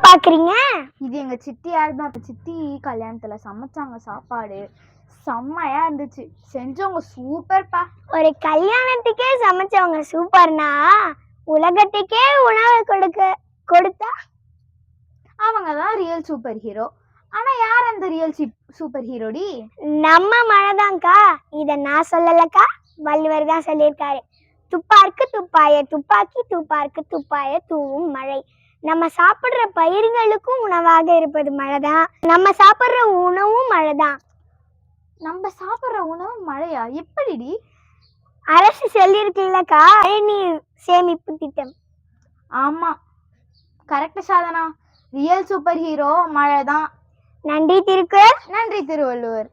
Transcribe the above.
பாக்குறீங்க? இது எங்க சித்தி ஆல்பம். சித்தி கல்யாணத்துல சமைச்சாங்க சாப்பாடு, செம்மையா இருந்துச்சு. செஞ்சவங்க சூப்பர்ப்பா. ஒரு கல்யாணத்துக்கே சமைச்சவங்க சூப்பர்னா உலகத்துக்கே உணவு கொடுத்தா அவங்க தான் ரியல் சூப்பர் ஹீரோ. ஆனா யார் அந்த ரியல் சூப்பர் ஹீரோடி? நம்ம மழைதான்க்கா. இத நான் சொல்லலக்கா, வள்ளுவர் தான் சொல்லியிருக்காரு. துப்பார்க்கு துப்பாய துப்பாக்கி, துப்பார்க்கு துப்பாய தூவும் மழை. நம்ம சாப்பிடுற பயிர்களுக்கும் உணவாக இருப்பது மழைதான். நம்ம சாப்பிடுற உணவும் மழைதான். நம்ம சாப்பிடுற உணவு மழையா? எப்படிடி? அரசு சொல்லியிருக்குல்லக்கா, மழைநீர் சேமிப்பு திட்டம். ஆமா, correct Sadhana. Real super hero மழை தான். நன்றி திருக்குறள். நன்றி திருவள்ளுவர்.